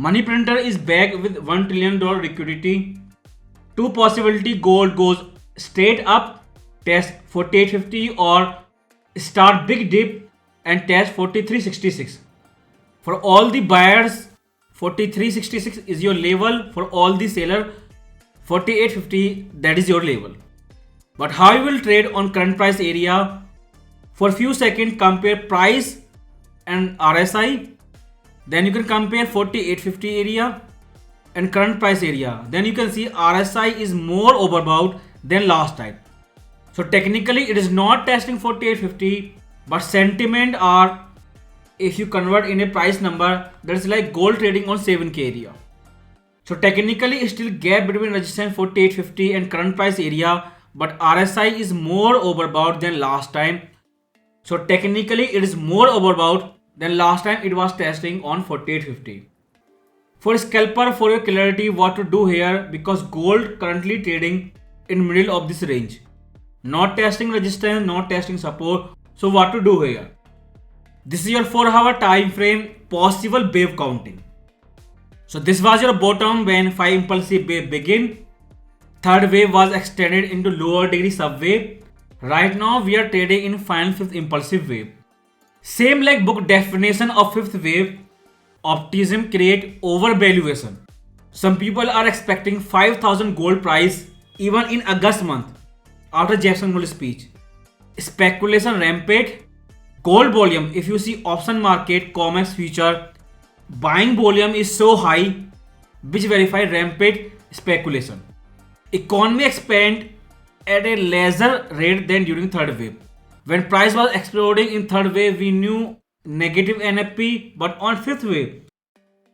Money printer is back with $1 trillion liquidity. Two possibility: gold goes straight up, test 4850, or start big dip and test 4366. For all the buyers, 4366 is your level. For all the seller, 4850, that is your level. But how you will trade on current price area? For a few seconds, compare price and RSI. Then you can compare 4850 area and current price area. Then you can see RSI is more overbought than last time. So technically it is not testing 4850, but sentiment, or if you convert in a price number, that's like gold trading on 7k area. So technically it's still gap between resistance 4850 and current price area, but RSI is more overbought than last time. So technically it is more overbought than last time it was testing on 4850. For scalper, for your clarity, what to do here, because gold currently trading in middle of this range, not testing resistance, not testing support. So what to do here? This is your 4-hour time frame possible wave counting. So this was your bottom when 5 impulsive wave begin. Third wave was extended into lower degree subwave. Right now we are trading in final 5th impulsive wave. Same like book definition of 5th wave, optimism create overvaluation. Some people are expecting 5,000 gold price even in August month after Jackson Hole speech. Speculation rampant. Gold volume, if you see option market, COMEX future, buying volume is so high, which verify rampant speculation. Economy expand at a lesser rate than during third wave. When price was exploding in third wave, we knew negative NFP, but on fifth wave,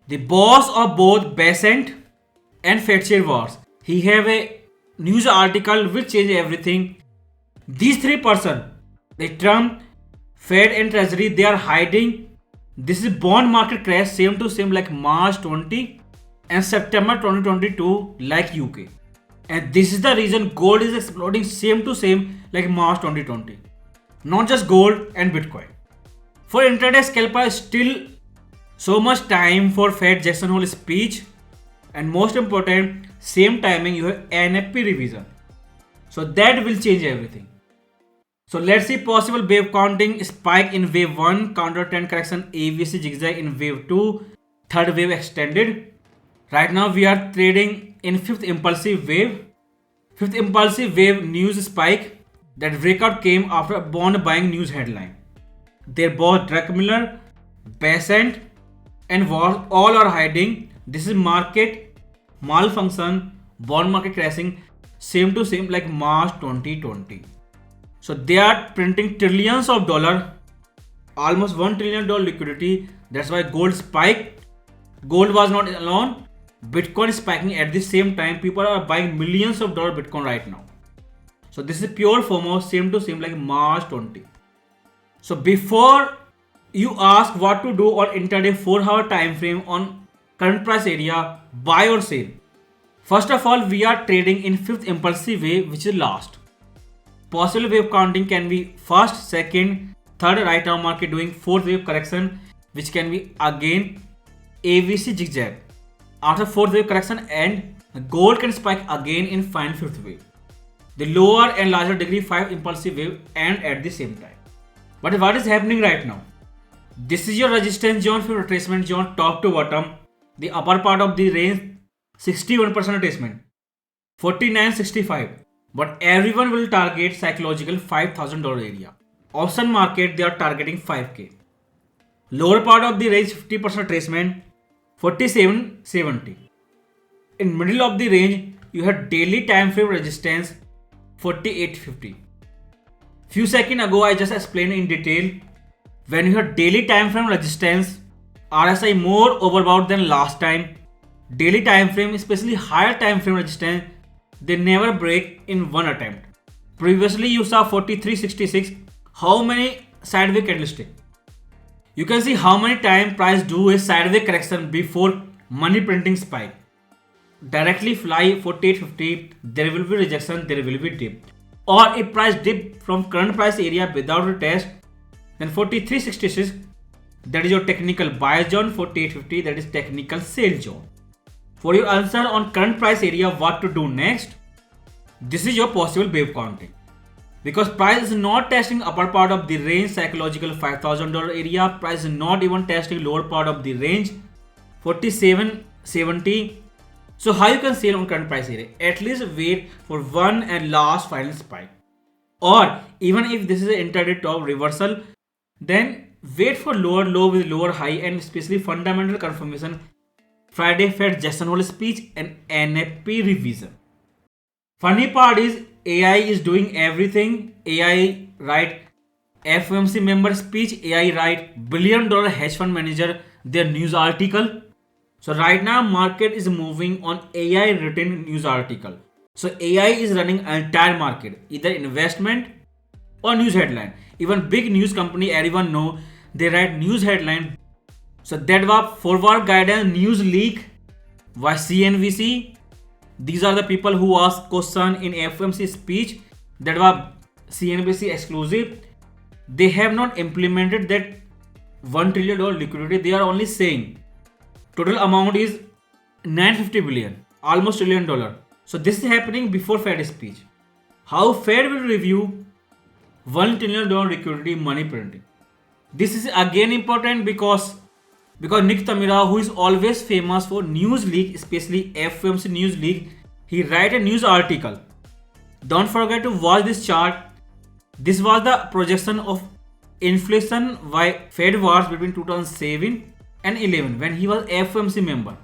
the boss of both Besant and Fed wars, he have a news article which change everything. These three person, the Trump, Fed and Treasury, they are hiding. This is bond market crash same to same like March 20 and September 2022 like UK. And this is the reason gold is exploding same to same like March 2020. Not just gold and Bitcoin. For intraday scalper, still so much time for Fed Jackson Hole speech, and most important, same timing you have NFP revision. So that will change everything. So let's see possible wave counting: spike in wave 1, counter trend correction ABC zigzag in wave 2, third wave extended. Right now we are trading in 5th impulsive wave. 5th impulsive wave news spike. That breakout came after a bond buying news headline. They're both Druckenmiller, Besant and warsh all are hiding. This is market malfunction, bond market crashing same to same like March 2020. So they are printing trillions of dollars, almost $1 trillion liquidity. That's why gold spiked. Gold was not alone. Bitcoin is spiking at the same time. People are buying millions of dollars Bitcoin right now. So this is pure FOMO, same to same like March 20. So before you ask what to do on intraday 4-hour time frame on current price area, buy or sell. First of all, we are trading in 5th impulsive wave, which is last. Possible wave counting can be first, second, third. Right now market doing 4th wave correction, which can be again ABC zigzag. After 4th wave correction and gold can spike again in final 5th wave. The lower and larger degree 5 impulsive wave and at the same time. But what is happening right now? This is your resistance zone for retracement zone, top to bottom. The upper part of the range 61% retracement, 49.65. But everyone will target psychological $5,000 area. Option market, they are targeting 5k. Lower part of the range 50% retracement, 47.70. In middle of the range, you have daily time frame resistance 48.50. Few seconds ago, I just explained in detail. When you have daily time frame resistance, RSI more overbought than last time. Daily time frame, especially higher time frame resistance, they never break in one attempt. Previously, you saw 43.66. How many sideways candlestick? You can see how many time price do a sideways correction before money printing spike. Directly fly 48.50, there will be rejection, there will be dip. Or if price dip from current price area without retest, then 43.66, that is your technical buy zone. 4850, that is technical sell zone. For your answer on current price area, what to do next, this is your possible wave counting. Because price is not testing upper part of the range, psychological $5,000 area, price is not even testing lower part of the range, 4770. So how you can sell on current price area? At least wait for one and last final spike. Or even if this is an intraday top reversal, then wait for lower low with lower high, and especially fundamental confirmation, Friday Fed Jackson Hole speech and NFP revision. Funny part is AI is doing everything. AI write FOMC member speech, AI write billion-dollar hedge fund manager their news article. So right now market is moving on AI written news article. So AI is running entire market, either investment or news headline. Even big news company, everyone know, they write news headline. So that was forward guidance, news leak, by CNBC. These are the people who ask question in FOMC speech. That was CNBC exclusive. They have not implemented that $1 trillion liquidity. They are only saying total amount is 950 billion, almost $1 trillion. So this is happening before Fed speech. How Fed will review $1 trillion liquidity money printing. This is again important because Nick Tamira, who is always famous for news leak, especially FOMC news leak, he write a news article. Don't forget to watch this chart. This was the projection of inflation by Fed wars between 2007 and 11 when he was FOMC member.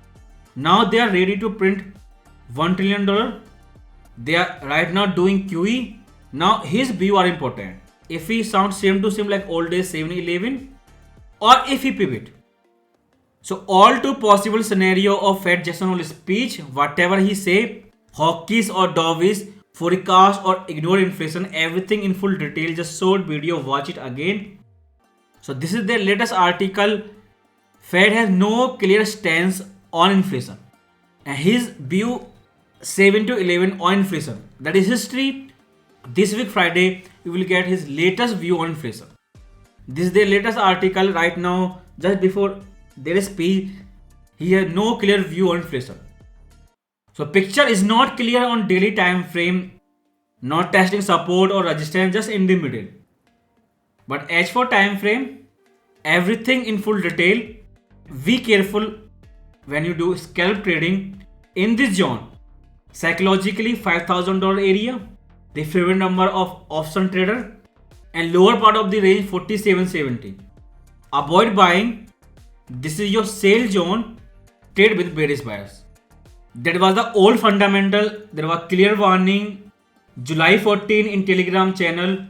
Now they are ready to print $1 trillion. They are right now doing QE. Now his view are important. If he sounds same to same like old days 7-11, or if he pivot. So all two possible scenario of Fed Jackson Hole speech, whatever he say, hawkish or dovish, forecast or ignore inflation, everything in full detail. Just short video, watch it again. So this is their latest article. Fed has no clear stance on inflation, and his view 7-11 on inflation. That is history. This week Friday you will get his latest view on inflation. This is their latest article right now. Just before their speech, he has no clear view on inflation. So picture is not clear on daily time frame, not testing support or resistance, just in the middle. But as for time frame, everything in full detail. Be careful when you do scalp trading in this zone. Psychologically $5,000 area, the favorite number of option trader, and lower part of the range 4770. Avoid buying. This is your sale zone. Trade with bearish bias. That was the old fundamental. There was clear warning. July 14 in Telegram channel.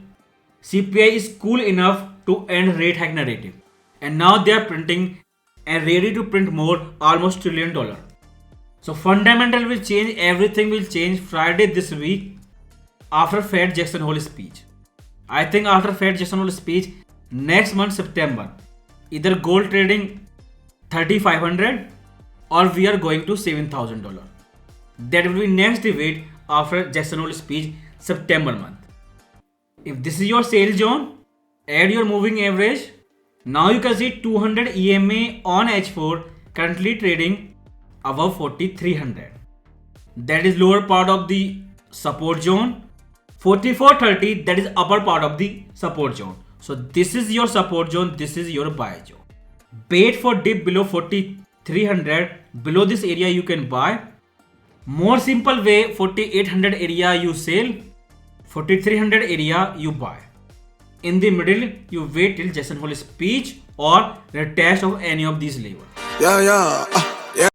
CPI is cool enough to end rate hike narrative. And now they are printing and ready to print more, almost $1 trillion. So fundamental will change. Everything will change Friday this week after Fed Jackson Hole speech. I think after Fed Jackson Hole speech, next month September, either gold trading 3,500 or we are going to $7,000. That will be next debate after Jackson Hole speech, September month. If this is your sale zone, add your moving average. Now you can see 200 EMA on H4 currently trading above 4,300. That is lower part of the support zone. 4430, that is upper part of the support zone. So this is your support zone, this is your buy zone. Wait for dip below 4,300. Below this area you can buy. More simple way, 4,800 area you sell, 4,300 area you buy. In the middle you wait till Jackson Hole speech or retest of any of these levels. Yeah.